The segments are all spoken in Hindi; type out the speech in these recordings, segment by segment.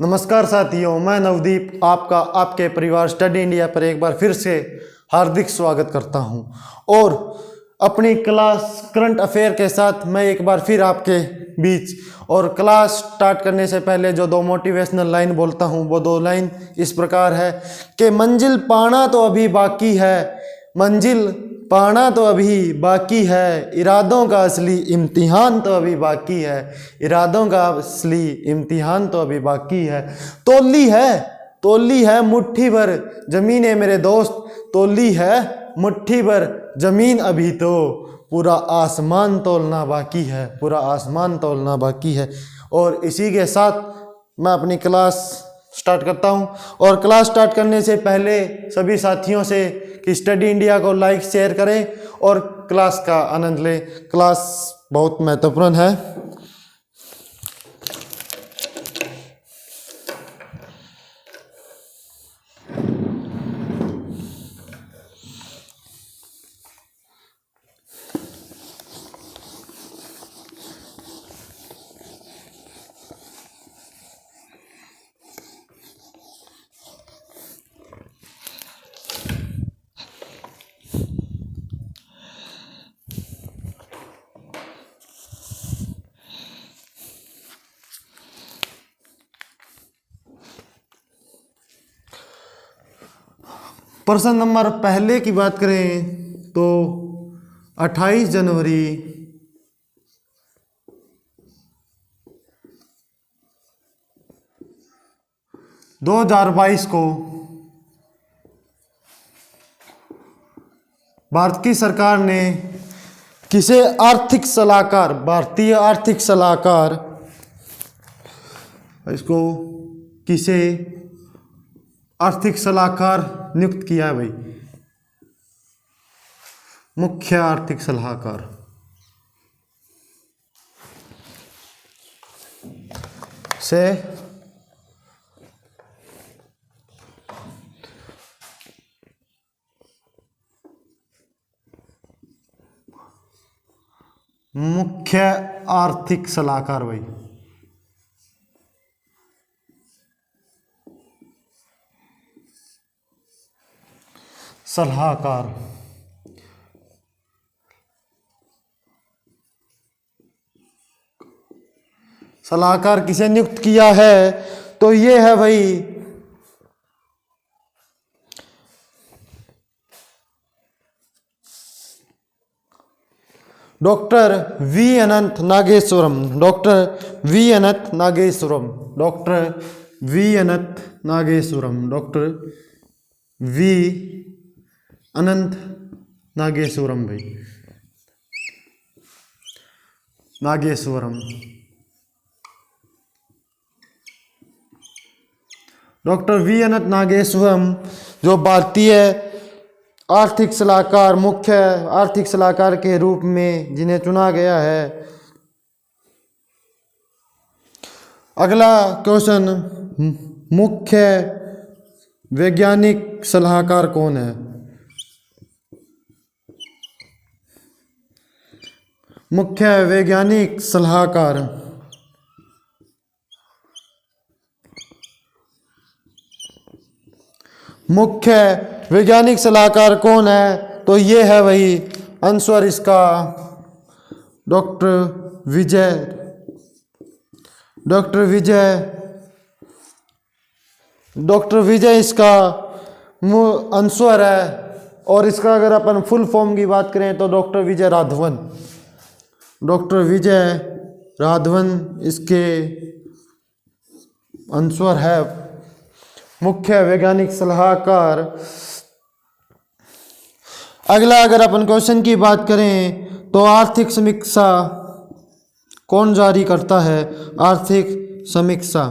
नमस्कार साथियों, मैं नवदीप आपका आपके परिवार स्टडी इंडिया पर एक बार फिर से हार्दिक स्वागत करता हूं और अपनी क्लास करंट अफेयर के साथ मैं एक बार फिर आपके बीच। और क्लास स्टार्ट करने से पहले जो दो मोटिवेशनल लाइन बोलता हूं वो दो लाइन इस प्रकार है कि मंजिल पाना तो अभी बाकी है, मंजिल पाना तो अभी बाकी है, इरादों का असली इम्तिहान तो अभी बाकी है, इरादों का असली इम्तिहान तो अभी बाकी है। तोली है मुट्ठी भर जमीन है मेरे दोस्त, तोली है मुट्ठी भर जमीन, अभी तो पूरा आसमान तोलना बाकी है, पूरा आसमान तोलना बाकी है। और इसी के साथ मैं अपनी क्लास स्टार्ट करता हूं। और क्लास स्टार्ट करने से पहले सभी साथियों से कि स्टडी इंडिया को लाइक शेयर करें और क्लास का आनंद लें। क्लास बहुत महत्वपूर्ण है। प्रश्न नंबर पहले की बात करें तो 28 जनवरी 2022 को भारत की सरकार ने किसे आर्थिक सलाहकार, भारतीय आर्थिक सलाहकार, इसको किसे आर्थिक सलाहकार नियुक्त किया है भाई? मुख्य आर्थिक सलाहकार से मुख्य आर्थिक सलाहकार भाई, सलाहकार। सलाहकार किसे नियुक्त किया है तो ये है भाई डॉक्टर वी अनंत नागेश्वरम, डॉक्टर वी अनंत नागेश्वरम, डॉक्टर वी अनंत नागेश्वरम, डॉक्टर वी अनंत नागेश्वरम भाई, नागेश्वरम। डॉक्टर वी अनंत नागेश्वरम जो भारतीय आर्थिक सलाहकार, मुख्य आर्थिक सलाहकार के रूप में जिन्हें चुना गया है। अगला क्वेश्चन, मुख्य वैज्ञानिक सलाहकार कौन है? मुख्य वैज्ञानिक सलाहकार मुख्य वैज्ञानिक सलाहकार कौन है तो ये है भाई आंसर इसका डॉक्टर विजय, डॉक्टर विजय, डॉक्टर विजय इसका आंसर है। और इसका अगर अपन फुल फॉर्म की बात करें तो डॉक्टर विजय राघवन, डॉक्टर विजय राघवन इसके आंसर है, मुख्य वैज्ञानिक सलाहकार। अगला अगर अपन क्वेश्चन की बात करें तो आर्थिक समीक्षा कौन जारी करता है? आर्थिक समीक्षा,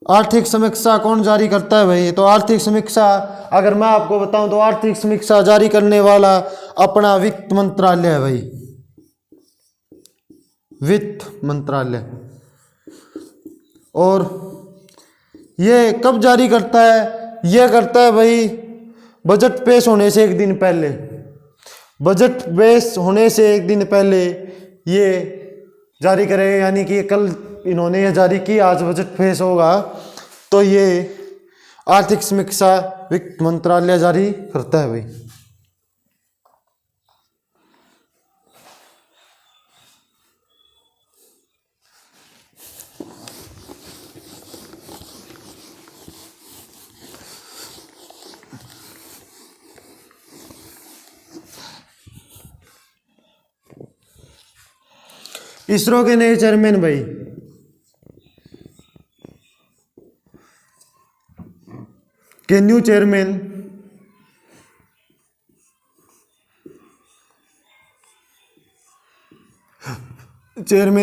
आर्थिक समीक्षा कौन जारी करता है भाई? तो आर्थिक समीक्षा अगर मैं आपको बताऊं तो आर्थिक समीक्षा जारी करने वाला अपना वित्त मंत्रालय है भाई, वित्त मंत्रालय। और ये कब जारी करता है? ये करता है भाई बजट पेश होने से एक दिन पहले, बजट पेश होने से एक दिन पहले ये जारी करेगा, यानी कि कल इन्होंने ये जारी की, आज बजट पेश होगा, तो ये आर्थिक समीक्षा वित्त मंत्रालय जारी करता है भाई। इसरो के नए चेयरमैन भाई, के न्यू चेयरमैन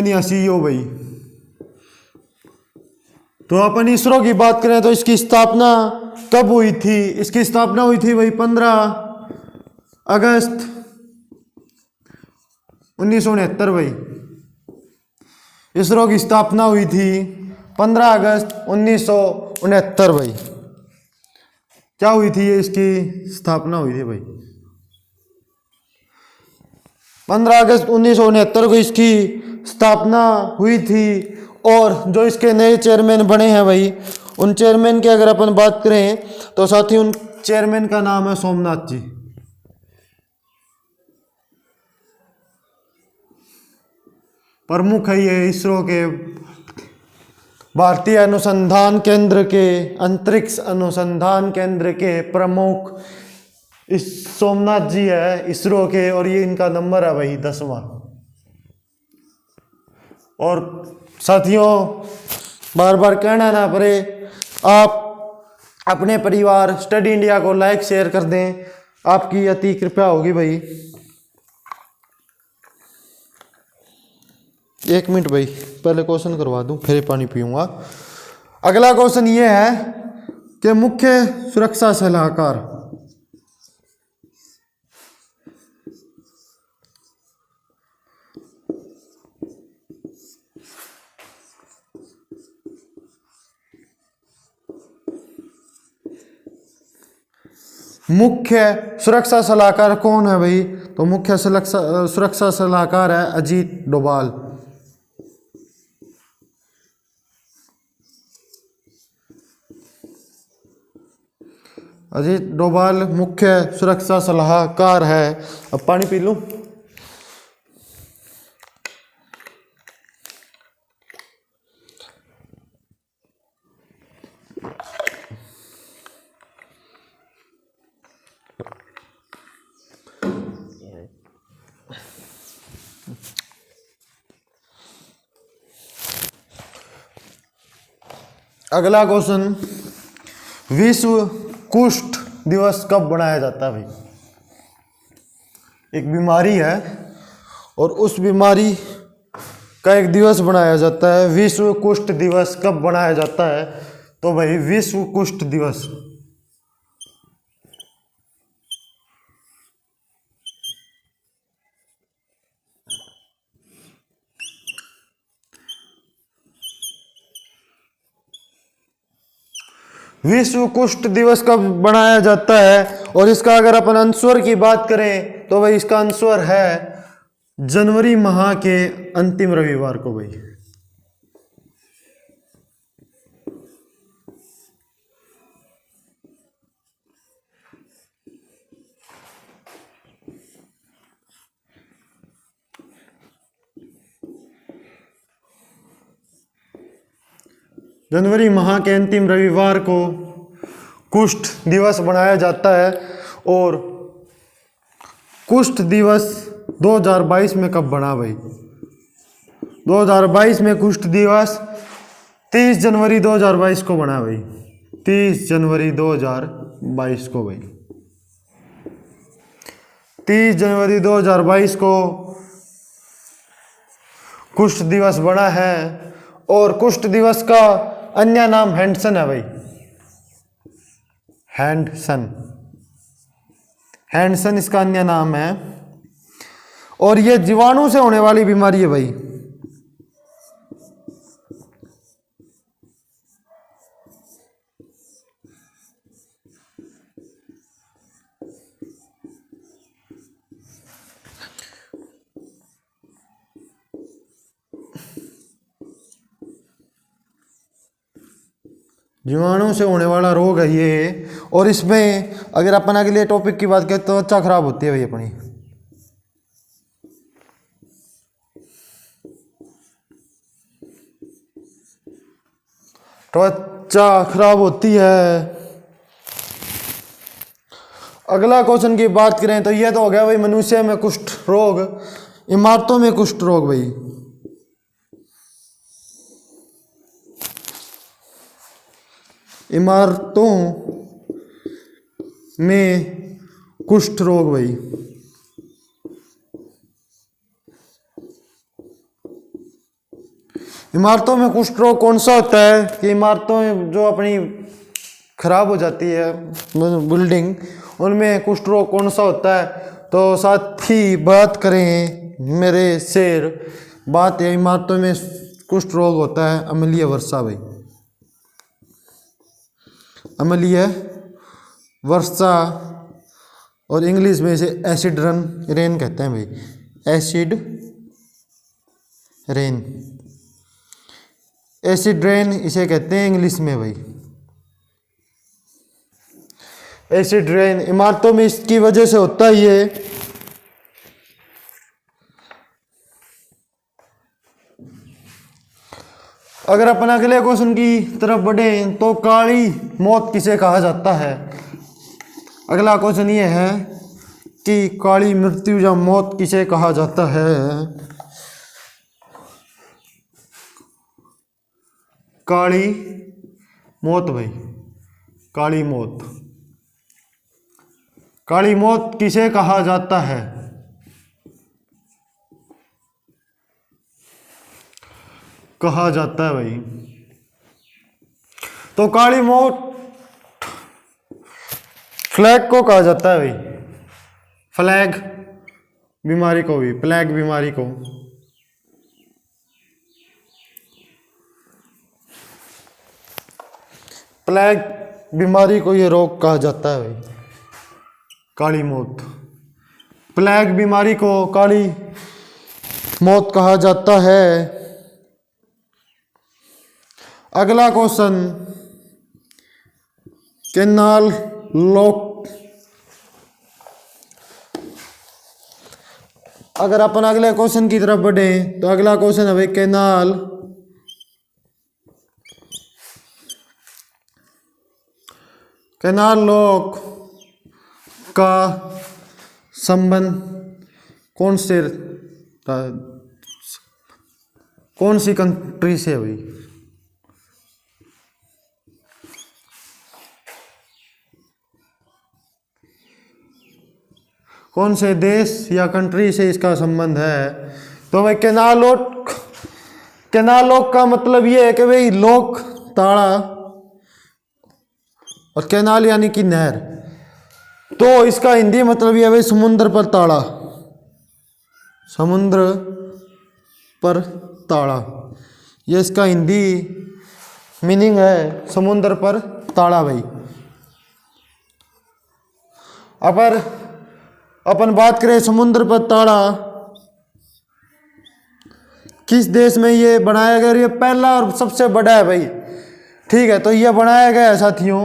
या सीईओ भाई। तो अपन इसरो की बात करें तो इसकी स्थापना कब हुई थी? इसकी स्थापना हुई थी भाई 15 अगस्त 1969 भाई। इसरो की स्थापना हुई थी 15 अगस्त 1969 भाई। क्या हुई थी ये? इसकी स्थापना हुई थी भाई 15 अगस्त 1969 को इसकी स्थापना हुई थी। और जो इसके नए चेयरमैन बने हैं भाई, उन चेयरमैन की अगर अपन बात करें तो साथी उन चेयरमैन का नाम है सोमनाथ जी। प्रमुख है ये इसरो के भारतीय अनुसंधान केंद्र के, अंतरिक्ष अनुसंधान केंद्र के प्रमुख इस सोमनाथ जी है इसरो के। और ये इनका नंबर है भाई 10वां। और साथियों, बार बार कहना ना पड़े, आप अपने परिवार स्टडी इंडिया को लाइक शेयर कर दें, आपकी अति कृपया होगी भाई। 1 मिनट भाई, पहले क्वेश्चन करवा दूं फिर पानी पीऊंगा। अगला क्वेश्चन ये है कि मुख्य सुरक्षा सलाहकार, मुख्य सुरक्षा सलाहकार कौन है भाई? तो मुख्य सुरक्षा सलाहकार है अजीत डोभाल। अजीत डोभाल मुख्य सुरक्षा सलाहकार है। अब पानी पी लूं। अगला क्वेश्चन, विश्व कुष्ठ दिवस कब मनाया जाता है भाई? एक बीमारी है और उस बीमारी का एक दिवस बनाया जाता है। विश्व कुष्ठ दिवस कब मनाया जाता है? तो भाई विश्व कुष्ठ दिवस विश्व कुष्ठ दिवस कब मनाया जाता है? और इसका अगर अपन आंसर की बात करें तो भाई इसका आंसर है जनवरी माह के अंतिम रविवार को भाई। जनवरी माह के अंतिम रविवार को कुष्ठ दिवस मनाया जाता है। और कुष्ठ दिवस 2022 में कब बना भाई? 2022 में कुष्ठ दिवस 30 जनवरी 2022 को बना भाई। 30 जनवरी 2022 को भाई। 30 जनवरी 2022 को कुष्ठ दिवस बना है। और कुष्ठ दिवस का अन्य नाम हैंडसन है भाई। हैंडसन इसका अन्य नाम है। और यह जीवाणु से होने वाली बीमारी है भाई। जीवाणु से होने वाला रोग है ये। और इसमें अगर अपन अगले टॉपिक की बात करें तो त्वचा खराब होती है भाई अपनी। त्वचा खराब होती है। अगला क्वेश्चन की बात करें तो ये तो हो गया भाई मनुष्य में कुष्ठ रोग, इमारतों में कुष्ठ रोग भाई। इमारतों में कुष्ठ रोग भाई। इमारतों में कुष्ठ रोग कौन सा होता है कि इमारतों में जो अपनी खराब हो जाती है बिल्डिंग, उनमें कुष्ठ रोग कौन सा होता है। तो साथ ही बात करें मेरे शेर, बात है इमारतों में कुष्ठ रोग होता है अम्लीय वर्षा भाई। अम्लीय वर्षा और इंग्लिश में इसे एसिड रेन कहते हैं भाई। एसिड रेन, एसिड रेन इसे कहते हैं इंग्लिश में भाई। एसिड रेन इमारतों में इसकी वजह से होता ही है। अगर अपन अगले क्वेश्चन की तरफ बढ़े तो काली मौत किसे कहा जाता है। अगला क्वेश्चन ये है कि काली मृत्यु या मौत किसे कहा जाता है। काली मौत भाई, काली मौत, काली मौत किसे कहा जाता है। कहा जाता है भाई। तो काली मौत फ्लैग को कहा जाता है भाई। फ्लैग बीमारी को भी, प्लेग बीमारी को। प्लेग बीमारी को ये रोग कहा जाता है भाई, काली मौत। प्लेग बीमारी को काली मौत कहा जाता है। अगला क्वेश्चन, कैनाल लॉक। अगर अपन अगले क्वेश्चन की तरफ बढ़े तो अगला क्वेश्चन है भाई कैनाल लॉक का संबंध कौन सी कंट्री से है भाई। कौन से देश या कंट्री से इसका संबंध है। तो भाई कैनाल लॉक का मतलब ये है कि भाई लॉक ताला और कैनाल यानी कि नहर, तो इसका हिंदी मतलब ये है भाई समुद्र पर ताड़ा। समुद्र पर ताड़ा, ये इसका हिंदी मीनिंग है, समुद्र पर ताड़ा भाई। अगर अपन बात करें समुद्र पर ताड़ा किस देश में ये बनाया गया, ये पहला और सबसे बड़ा है भाई। ठीक है, तो ये बनाया गया है साथियों।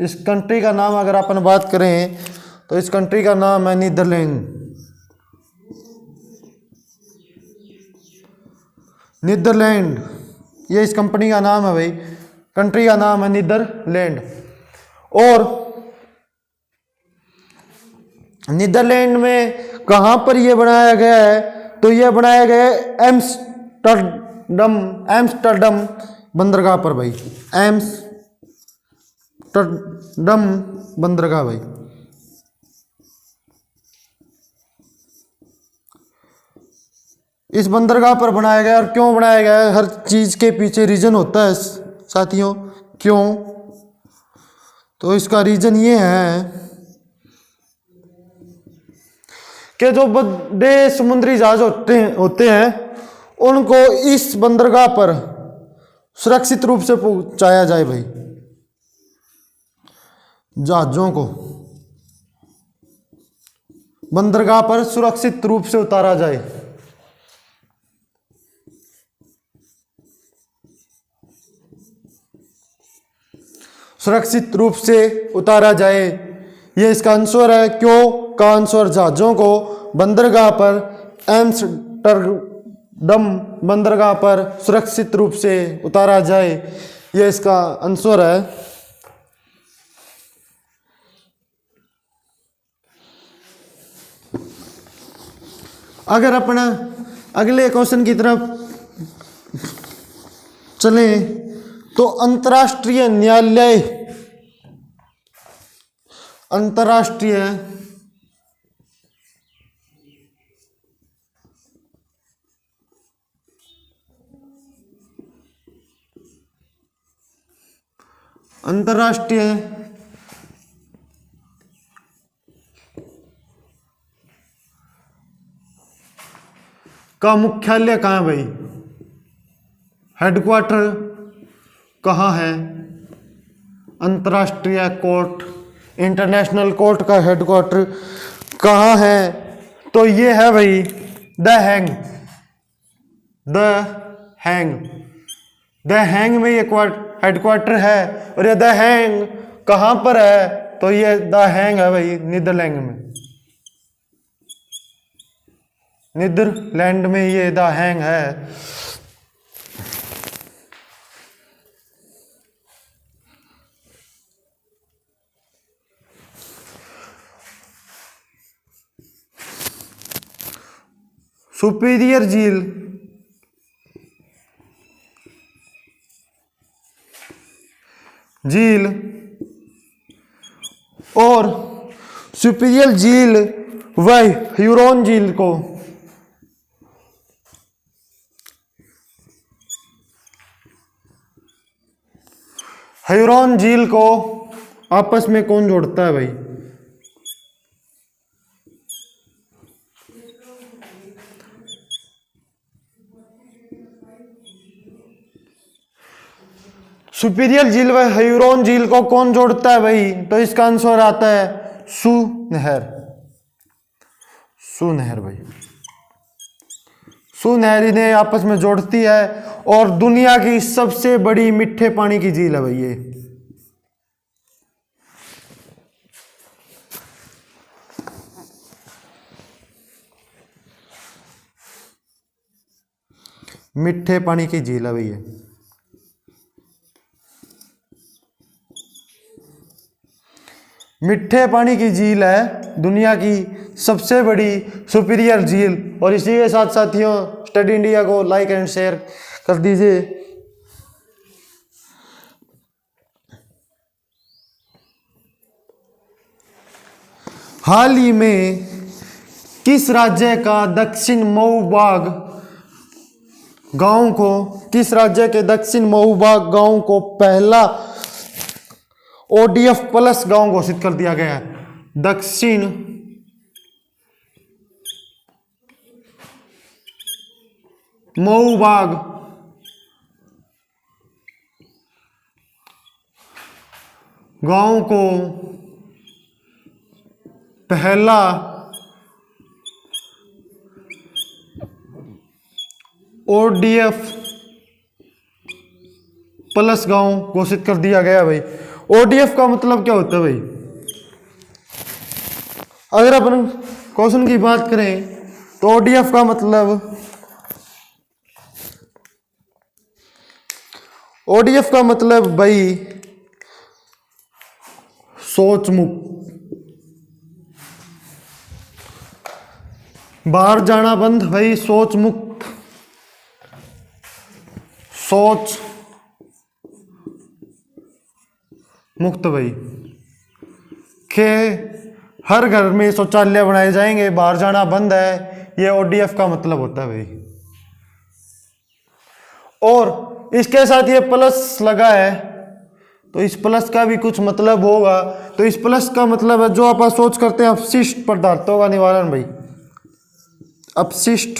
इस कंट्री का नाम अगर अपन बात करें तो इस कंट्री का नाम है नीदरलैंड। नीदरलैंड, ये इस कंपनी का नाम है भाई, कंट्री का नाम है नीदरलैंड। और नीदरलैंड में कहाँ पर यह बनाया गया है, तो यह बनाया गया है एम्स्टर्डम बंदरगाह पर भाई। एम्स्टर्डम बंदरगाह भाई। इस बंदरगाह पर बनाया गया। और क्यों बनाया गया है, हर चीज के पीछे रीजन होता है साथियों। क्यों, तो इसका रीजन ये है कि जो बड़े समुद्री जहाज होते हैं उनको इस बंदरगाह पर सुरक्षित रूप से पहुंचाया जाए भाई। जहाजों को बंदरगाह पर सुरक्षित रूप से उतारा जाए। सुरक्षित रूप से उतारा जाए। ये इसका आंसर है। क्यों का आंसर जहाज़ों को बंदरगाह पर एम्स्टर्डम बंदरगाह पर सुरक्षित रूप से उतारा जाए। ये इसका आंसर है। अगर अपना अगले क्वेश्चन की तरफ चलें तो अंतर्राष्ट्रीय न्यायालय अंतर्राष्ट्रीय का मुख्यालय कहाँ है भाई? हेडक्वार्टर कहाँ है? अंतर्राष्ट्रीय कोर्ट, इंटरनेशनल कोर्ट का हेडक्वार्टर कहाँ है? तो ये है भाई द हैंग में ये हेडक्वार्टर है। और ये द हैंग कहाँ पर है? तो ये द हैंग है भाई नीदरलैंड में ये द हैंग है। सुपीरियर झील और सुपीरियर झील व ह्यूरॉन झील को आपस में कौन जोड़ता है भाई? सुपीरियर झील व ह्यूरॉन झील को कौन जोड़ता है भाई? तो इसका आंसर आता है सू नहर भाई। सू नहर इन्हें आपस में जोड़ती है और दुनिया की सबसे बड़ी मीठे पानी की झील है भाई ये। मीठे पानी की झील है भाई ये। मीठे पानी की झील है दुनिया की सबसे बड़ी सुपीरियर झील। और इसी के साथ साथियों स्टडी इंडिया को लाइक एंड शेयर कर दीजिए। हाल ही में किस राज्य का दक्षिण मऊ बाग गांव को पहला ODF प्लस गांव घोषित कर दिया गया है? दक्षिण मऊ बाग गांव को पहला ODF प्लस गांव घोषित कर दिया गया भाई। ODF का मतलब क्या होता है भाई? अगर अपन क्वेश्चन की बात करें तो ODF का मतलब भाई सोच मुक्त, बाहर जाना बंद भाई। सोच मुक्त भाई के हर घर में शौचालय बनाए जाएंगे, बाहर जाना बंद है। ये ODF का मतलब होता है भाई। और इसके साथ ये प्लस लगा है तो इस प्लस का भी कुछ मतलब होगा। तो इस प्लस का मतलब है जो आप सोच करते हैं अपशिष्ट पदार्थों का निवारण भाई। अपशिष्ट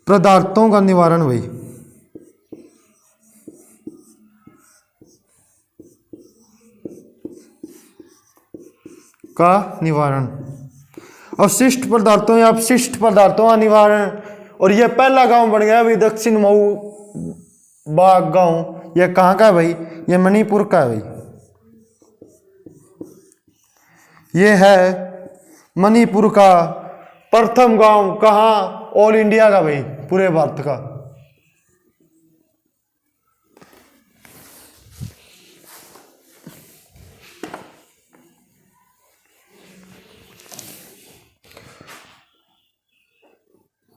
पदार्थों का निवारण भाई। अवशिष्ट पदार्थों या अपशिष्ट पदार्थों का निवारण। और यह पहला गांव बन गया अभी दक्षिण मऊ बाग गांव, ये कहाँ का है भाई? ये मणिपुर का है भाई। ये है मणिपुर का प्रथम गांव, कहाँ? ऑल इंडिया का भाई, पूरे भारत का।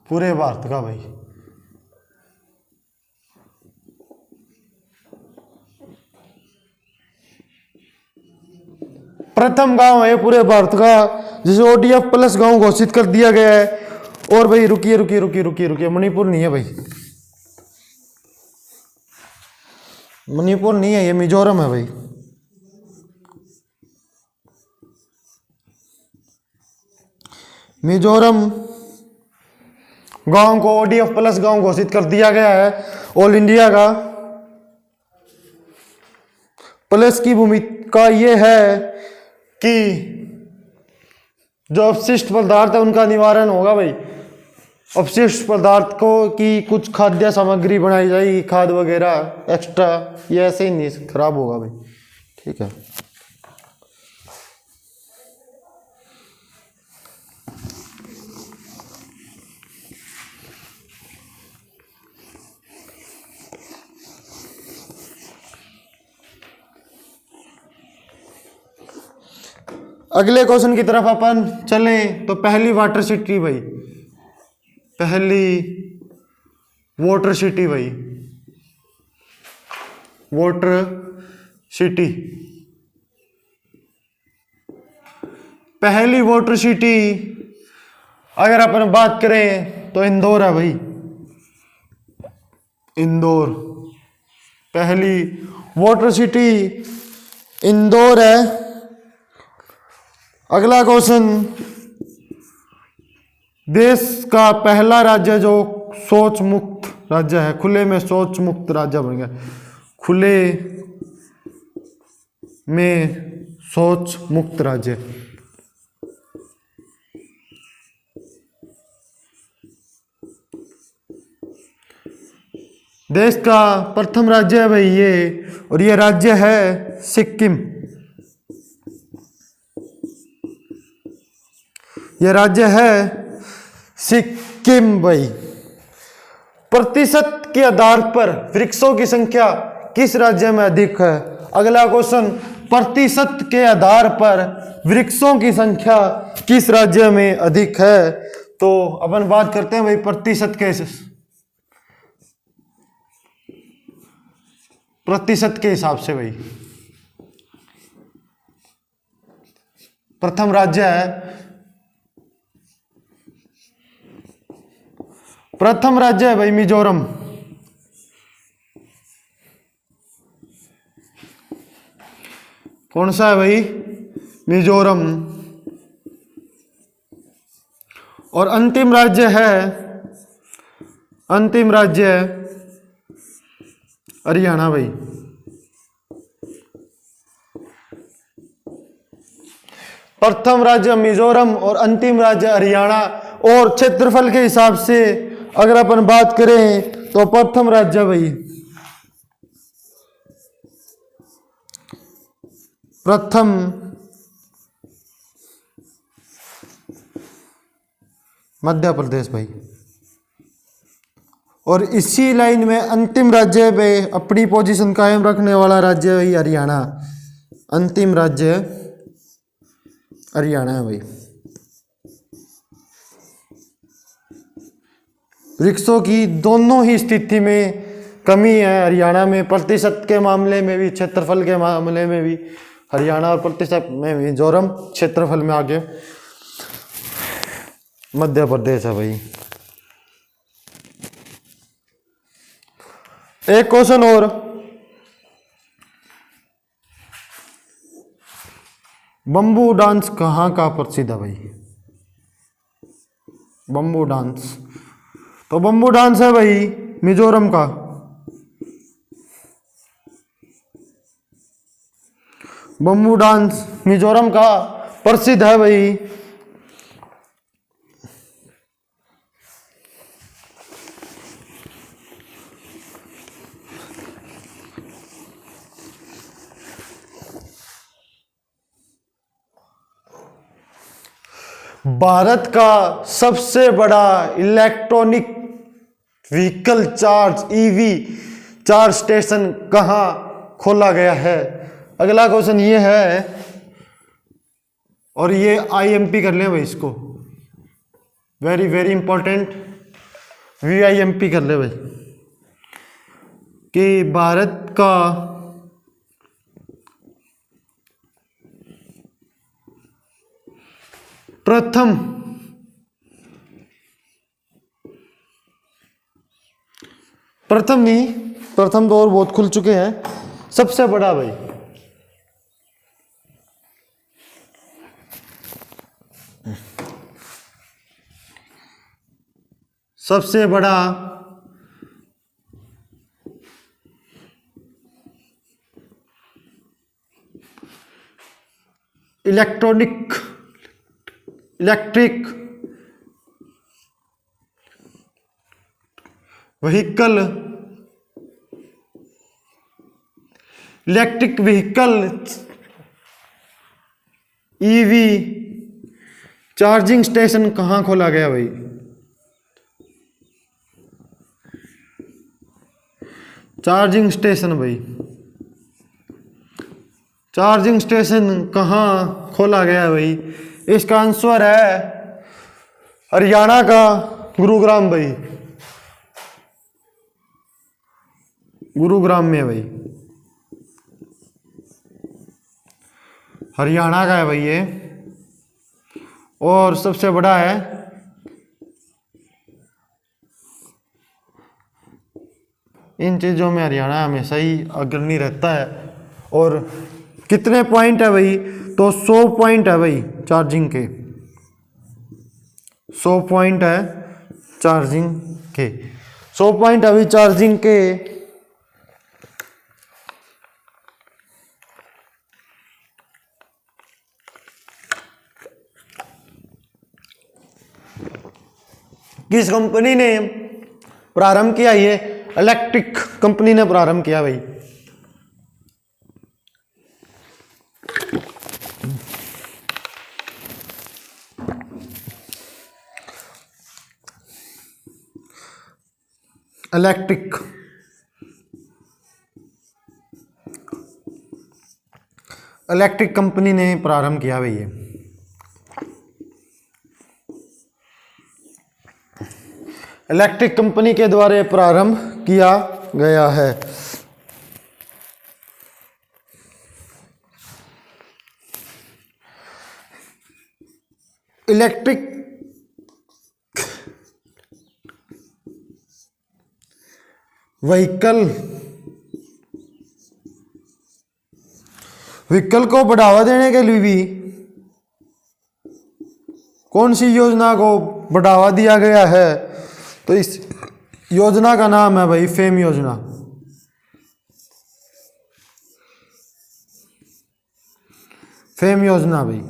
पूरे भारत का भाई। प्रथम गांव है पूरे भारत का जिसे ODF प्लस गांव घोषित कर दिया गया है। और भाई रुकिए रुकिए रुकिए रुकिए रुकिए, मणिपुर नहीं है भाई, मणिपुर नहीं है, ये मिजोरम है भाई। मिजोरम गांव को ODF प्लस गांव घोषित कर दिया गया है ऑल इंडिया का। प्लस की भूमिका ये है कि जो अपशिष्ट पदार्थ है उनका निवारण होगा भाई। अपशिष्ट पदार्थ को की कुछ खाद्य सामग्री बनाई जाएगी, खाद वगैरह एक्स्ट्रा, ये ऐसे ही नहीं खराब होगा भाई, ठीक है। अगले क्वेश्चन की तरफ अपन चले तो पहली वाटर सिटी भाई, पहली वाटर सिटी भाई, वाटर सिटी, पहली वाटर सिटी अगर अपन बात करें तो इंदौर है भाई, इंदौर पहली वाटर सिटी इंदौर है। अगला क्वेश्चन, देश का पहला राज्य जो शौच मुक्त राज्य है, खुले में शौच मुक्त राज्य बन गया, खुले में शौच मुक्त राज्य। देश का प्रथम राज्य है भाई ये, और ये राज्य है सिक्किम। ये राज्य है सिक्किम भाई। प्रतिशत के आधार पर वृक्षों की संख्या किस राज्य में अधिक है? अगला क्वेश्चन, प्रतिशत के आधार पर वृक्षों की संख्या किस राज्य में अधिक है? तो अपन बात करते हैं भाई प्रतिशत के हिसाब से भाई। प्रथम राज्य है, प्रथम राज्य है भाई मिजोरम। कौन सा है भाई? मिजोरम। और अंतिम राज्य है, अंतिम राज्य है हरियाणा भाई। प्रथम राज्य मिजोरम और अंतिम राज्य हरियाणा। और क्षेत्रफल के हिसाब से अगर अपन बात करें तो प्रथम राज्य भाई, प्रथम मध्य प्रदेश भाई। और इसी लाइन में अंतिम राज्य पे अपनी पोजीशन कायम रखने वाला राज्य है हरियाणा। अंतिम राज्य हरियाणा है भाई। वृक्षों की दोनों ही स्थिति में कमी है हरियाणा में, प्रतिशत के मामले में भी, क्षेत्रफल के मामले में भी हरियाणा, और प्रतिशत में मिजोरम, क्षेत्रफल में आगे मध्य प्रदेश है भाई। एक क्वेश्चन और, बम्बू डांस कहाँ का प्रसिद्ध है भाई? बम्बू डांस, तो बम्बू डांस है भाई मिजोरम का। बम्बू डांस मिजोरम का प्रसिद्ध है भाई। भारत का सबसे बड़ा electronic vehicle charge EV charge station कहाँ खोला गया है? अगला क्वेश्चन ये है, और ये आईएमपी कर लें भाई इसको, वेरी वेरी इंपॉर्टेंट, वीआईएमपी कर ले भाई, कि भारत का प्रथम नहीं, प्रथम तो और बहुत खुल चुके हैं, सबसे बड़ा भाई, सबसे बड़ा electric vehicle EV charging station कहाँ खोला गया भाई? चार्जिंग स्टेशन भाई, चार्जिंग स्टेशन कहाँ खोला गया है भाई? इसका आंसर है हरियाणा का गुरुग्राम भाई, गुरुग्राम में भाई, हरियाणा का है भाई ये, और सबसे बड़ा है इन चीज़ों में हरियाणा हमेशा ही अग्रणी रहता है। और कितने पॉइंट है भाई? तो 100 पॉइंट है भाई चार्जिंग के, 100 पॉइंट है चार्जिंग के, 100 पॉइंट है भाई चार्जिंग के। किस कंपनी ने प्रारंभ किया? ये इलेक्ट्रिक कंपनी ने प्रारंभ किया भाई। इलेक्ट्रिक कंपनी ने प्रारंभ किया भाई ये। इलेक्ट्रिक कंपनी के द्वारा प्रारंभ किया गया है। इलेक्ट्रिक व्हीकल को बढ़ावा देने के लिए भी कौन सी योजना को बढ़ावा दिया गया है? तो इस योजना का नाम है भाई फेम योजना। फेम योजना भाई।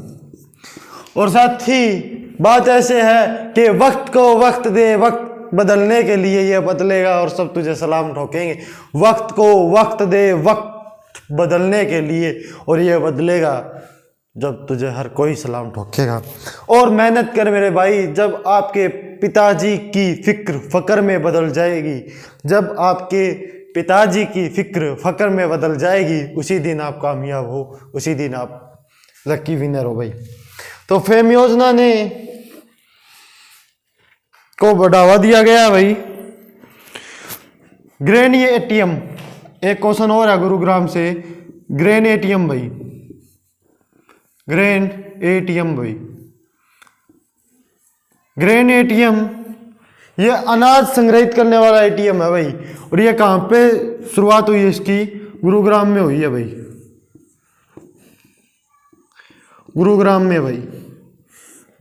और साथ ही बात ऐसे है कि वक्त को वक्त दे, वक्त बदलने के लिए ये बदलेगा और सब तुझे सलाम ठोकेंगे। वक्त को वक्त दे, वक्त बदलने के लिए, और ये बदलेगा जब तुझे हर कोई सलाम ठोकेगा। और मेहनत कर मेरे भाई, जब आपके पिताजी की फिक्र फकर में बदल जाएगी, जब आपके पिताजी की फिक्र फकर में बदल जाएगी, उसी दिन आप कामयाब हो, उसी दिन आप लकी विनर हो भाई। तो फेम योजना ने को बढ़ावा दिया गया भाई। ग्रेन ये एटीएम, एक क्वेश्चन और है गुरुग्राम से, ग्रेन एटीएम भाई, ग्रेन एटीएम भाई। ग्रेन एटीएम ये अनाज संग्रहित करने वाला एटीएम है भाई। और ये कहाँ पे शुरुआत हुई है इसकी? गुरुग्राम में हुई है भाई, गुरुग्राम में भाई।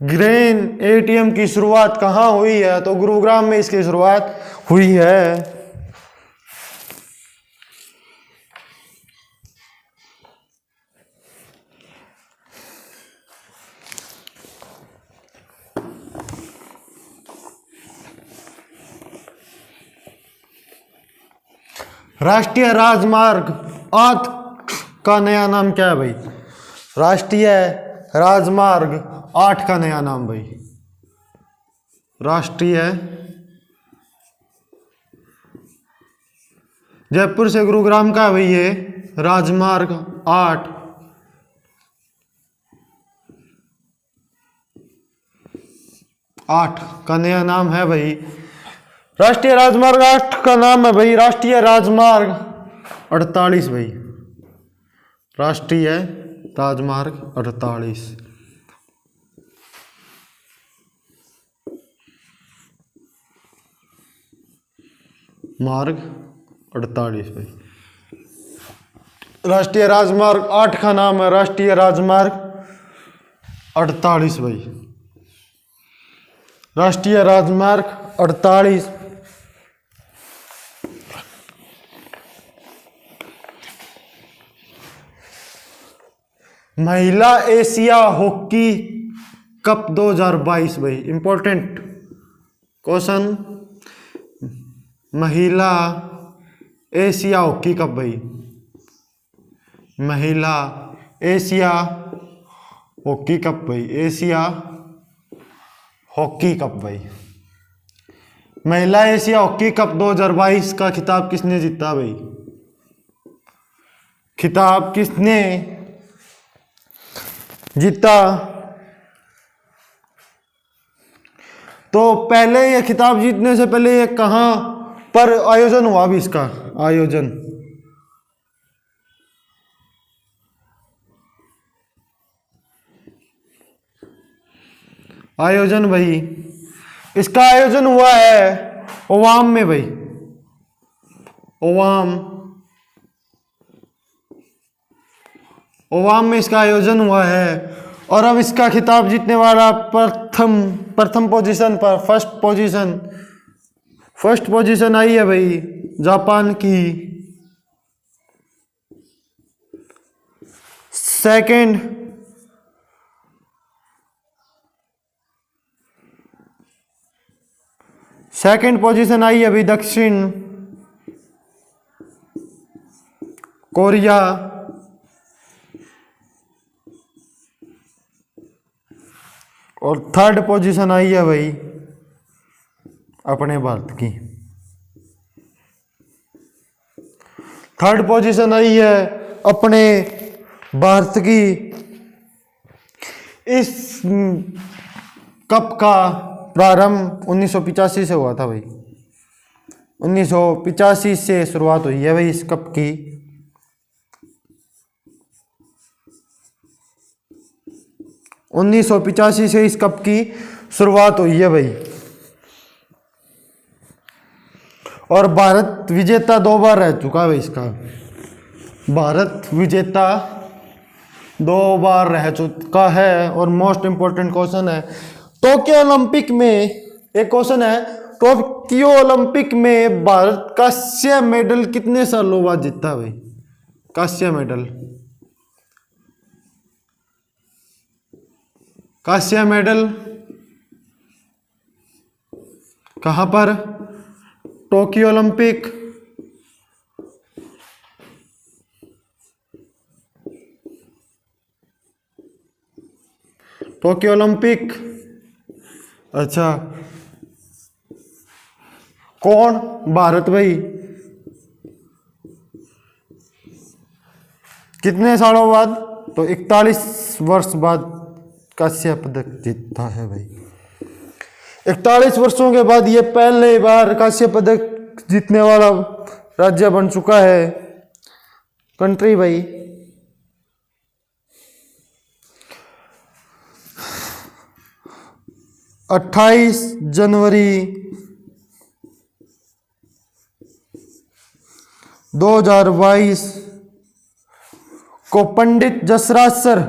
ग्रेन एटीएम की शुरुआत कहाँ हुई है? तो गुरुग्राम में इसकी शुरुआत हुई है। राष्ट्रीय राजमार्ग 8 का नया नाम क्या है भाई? राष्ट्रीय राजमार्ग 8 का नया नाम भाई। राष्ट्रीय जयपुर से गुरुग्राम का है भाई ये राजमार्ग 8। का नया नाम है भाई। राष्ट्रीय राजमार्ग 8 का नाम है भाई राष्ट्रीय राजमार्ग 48 भाई। राष्ट्रीय राजमार्ग 48 मार्ग 48 भाई। राष्ट्रीय राजमार्ग 8 का नाम है राष्ट्रीय राजमार्ग 48 भाई। राष्ट्रीय राजमार्ग 48 महिला एशिया हॉकी कप 2022 भाई। इंपॉर्टेंट क्वेश्चन, महिला एशिया हॉकी कप भाई। महिला एशिया हॉकी कप भाई। एशिया हॉकी कप भाई। महिला एशिया हॉकी कप 2022 का खिताब किसने जीता भाई? खिताब किसने जीता? तो पहले ये खिताब जीतने से पहले ये कहां पर आयोजन हुआ भी इसका आयोजन भाई। इसका आयोजन हुआ है ओवाम में भाई। ओवाम में इसका आयोजन हुआ है। और अब इसका खिताब जीतने वाला प्रथम पोजीशन पर फर्स्ट पोजीशन आई है भाई जापान की। सेकंड पोजीशन आई है अभी दक्षिण कोरिया। और थर्ड पोजीशन आई है भाई अपने भारत की। थर्ड पोजीशन आई है अपने भारत की। इस कप का प्रारंभ 1985 से हुआ था भाई। 1985 से शुरुआत हुई है भाई इस कप की। से इस कप की शुरुआत हुई है भाई। और भारत विजेता 2 बार रह चुका है भाई इसका। भारत विजेता 2 बार रह चुका है। और मोस्ट इंपोर्टेंट क्वेश्चन है टोक्यो ओलंपिक में, एक क्वेश्चन है टोक्यो ओलंपिक में भारत कांस्य मेडल कितने सालों बाद जीता भाई? कांस्य मेडल कहां पर? Tokyo Olympic. Tokyo Olympic. अच्छा कौन? भारत भाई। कितने सालों बाद? तो 41 वर्ष बाद कांस्य पदक जीता है भाई। 41 वर्षों के बाद ये पहले बार कांस्य पदक जीतने वाला राज्य बन चुका है, कंट्री भाई। 28 जनवरी 2022 को पंडित जसराज सर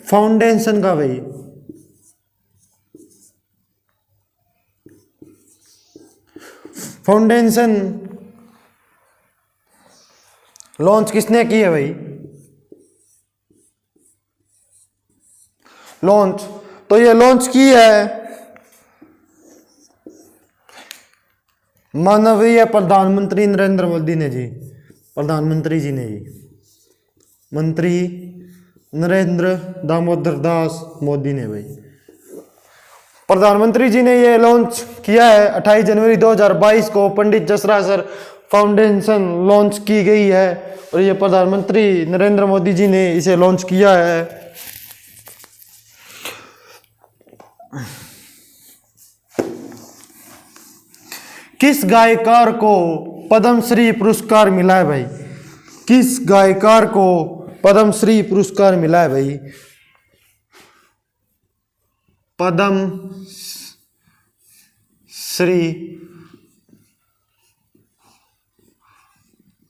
फाउंडेशन का भाई फाउंडेशन लॉन्च किसने की है भाई? लॉन्च तो ये लॉन्च की है माननीय प्रधानमंत्री नरेंद्र मोदी ने जी, प्रधानमंत्री जी ने जी, मंत्री नरेंद्र दामोदर दास मोदी ने भाई, प्रधानमंत्री जी ने ये लॉन्च किया है। 28 जनवरी 2022 को Pandit Jasraj sir foundation launch की गई है और ये प्रधानमंत्री नरेंद्र मोदी जी ने इसे लॉन्च किया है। किस गायकार को पद्मश्री पुरस्कार मिला है भाई? किस गायकार को पद्मश्री पुरस्कार मिला है भाई? पद्मश्री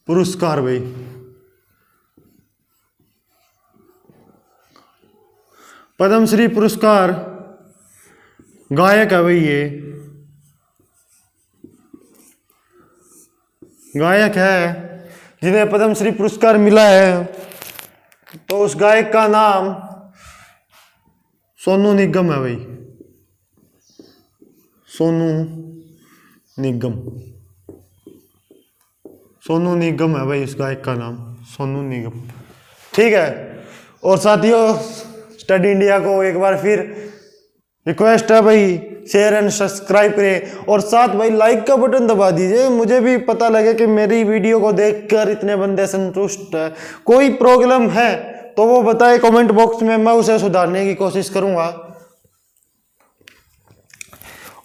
पुरस्कार भाई, पद्मश्री पुरस्कार गायक है भाई, ये गायक है जिन्हें पद्मश्री पुरस्कार मिला है। तो उस गायक का नाम सोनू निगम है भाई, सोनू निगम, सोनू निगम है भाई उस गायक का नाम, सोनू निगम। ठीक है। और साथियों, स्टडी इंडिया को एक बार फिर रिक्वेस्ट है भाई, शेयर एंड सब्सक्राइब करें और साथ भाई लाइक का बटन दबा दीजिए, मुझे भी पता लगे कि मेरी वीडियो को देखकर इतने बंदे संतुष्ट है। कोई प्रॉब्लम है तो वो बताए कमेंट बॉक्स में, मैं उसे सुधारने की कोशिश करूंगा।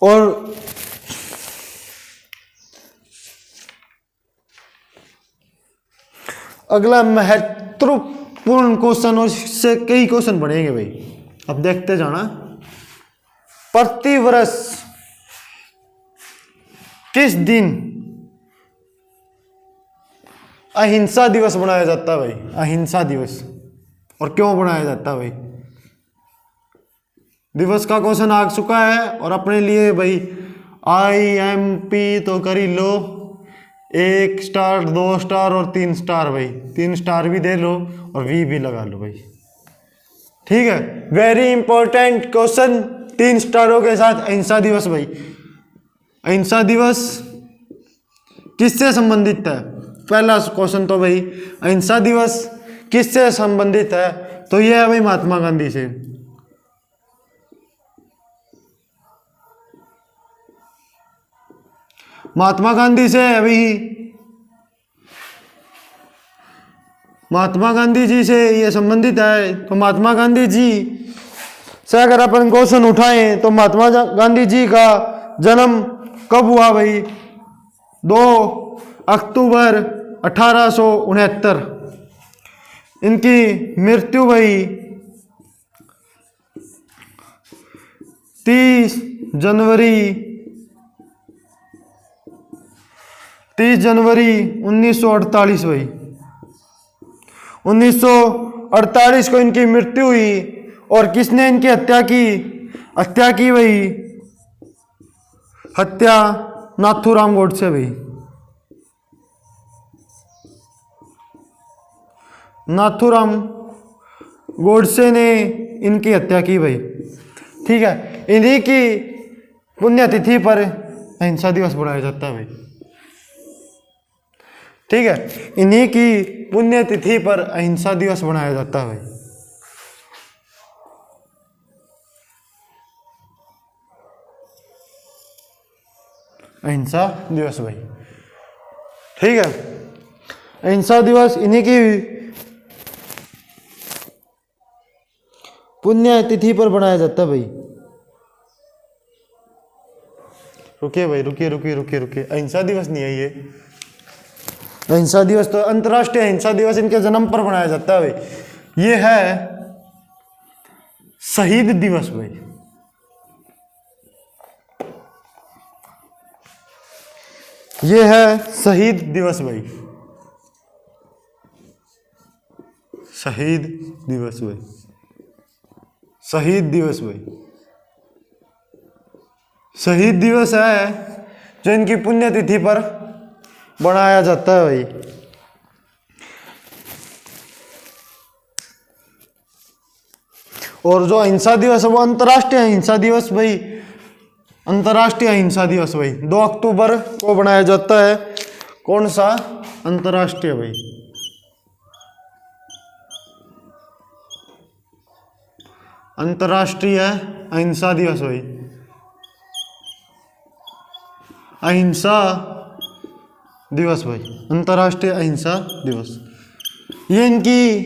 और अगला महत्वपूर्ण क्वेश्चन, और इससे कई क्वेश्चन बढ़ेंगे भाई, अब देखते जाना। प्रतिवर्ष किस दिन अहिंसा दिवस मनाया जाता है भाई? अहिंसा दिवस, और क्यों बनाया जाता है भाई? दिवस का क्वेश्चन आ चुका है और अपने लिए भाई IMP तो कर ही लो, 1 स्टार 2 स्टार और 3 स्टार भाई, 3 स्टार भी दे लो और V भी लगा लो भाई। ठीक है, वेरी इंपॉर्टेंट क्वेश्चन, 3 स्टारों के साथ अहिंसा दिवस भाई। अहिंसा दिवस किससे संबंधित है? पहला क्वेश्चन तो भाई, अहिंसा दिवस किससे संबंधित है? तो यह है भाई महात्मा गांधी से। महात्मा गांधी से अभी, महात्मा गांधी जी से ये संबंधित है। तो महात्मा गांधी जी से अगर अपन क्वेश्चन उठाएं तो महात्मा गांधी जी का जन्म कब हुआ भाई? 2 अक्टूबर 1869। इनकी मृत्यु भाई 30 जनवरी 1948 भाई, 1948 को इनकी मृत्यु हुई। और किसने इनकी हत्या की? हत्या की भाई, हत्या नाथूराम गोडसे भाई, नाथूराम गोडसे ने इनकी हत्या की भाई। ठीक है, इन्हीं की पुण्यतिथि पर अहिंसा दिवस मनाया जाता है भाई। ठीक है, इन्हीं की पुण्यतिथि पर अहिंसा दिवस मनाया जाता है भाई। अहिंसा दिवस भाई। ठीक है, अहिंसा दिवस इन्हीं की पुण्यतिथि पर बनाया जाता है भाई। रुकिए भाई, रुकिए रुकिए रुकिए रुकिए, अहिंसा दिवस नहीं है ये। अहिंसा दिवस तो अंतर्राष्ट्रीय अहिंसा दिवस इनके जन्म पर मनाया जाता है भाई। ये है शहीद दिवस भाई। ये है शहीद दिवस भाई, शहीद दिवस भाई, शहीद दिवस भाई। शहीद दिवस है जो इनकी पुण्यतिथि पर बनाया जाता है भाई। और जो अहिंसा दिवस है वो अंतर्राष्ट्रीय अहिंसा दिवस भाई, अंतर्राष्ट्रीय अहिंसा दिवस भाई 2 अक्टूबर को बनाया जाता है। कौन सा? अंतर्राष्ट्रीय भाई, अंतर्राष्ट्रीय अहिंसा दिवस भाई, अहिंसा दिवस भाई, अंतर्राष्ट्रीय अहिंसा दिवस। ये इनकी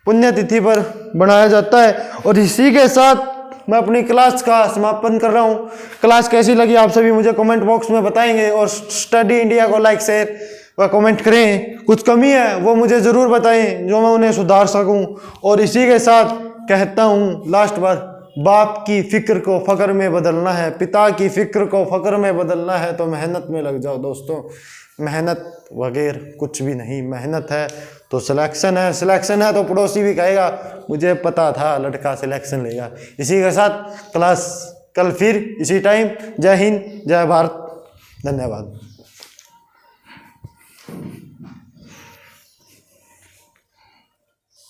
पुण्यतिथि पर बनाया जाता है। और इसी के साथ मैं अपनी क्लास का समापन कर रहा हूँ। क्लास कैसी लगी आप सभी मुझे कमेंट बॉक्स में बताएंगे, और स्टडी इंडिया को लाइक शेयर व कमेंट करें। कुछ कमी है वो मुझे ज़रूर बताएं जो मैं उन्हें सुधार सकूं। और इसी के साथ कहता हूँ लास्ट बार, बाप की फिक्र को फ़क्र में बदलना है, पिता की फिक्र को फ़क्र में बदलना है तो मेहनत में लग जाओ दोस्तों। मेहनत वगैरह कुछ भी नहीं, मेहनत है तो सिलेक्शन है, सिलेक्शन है तो पड़ोसी भी कहेगा मुझे पता था लड़का सिलेक्शन लेगा। इसी के साथ क्लास कल फिर इसी टाइम। जय हिंद, जय भारत, धन्यवाद।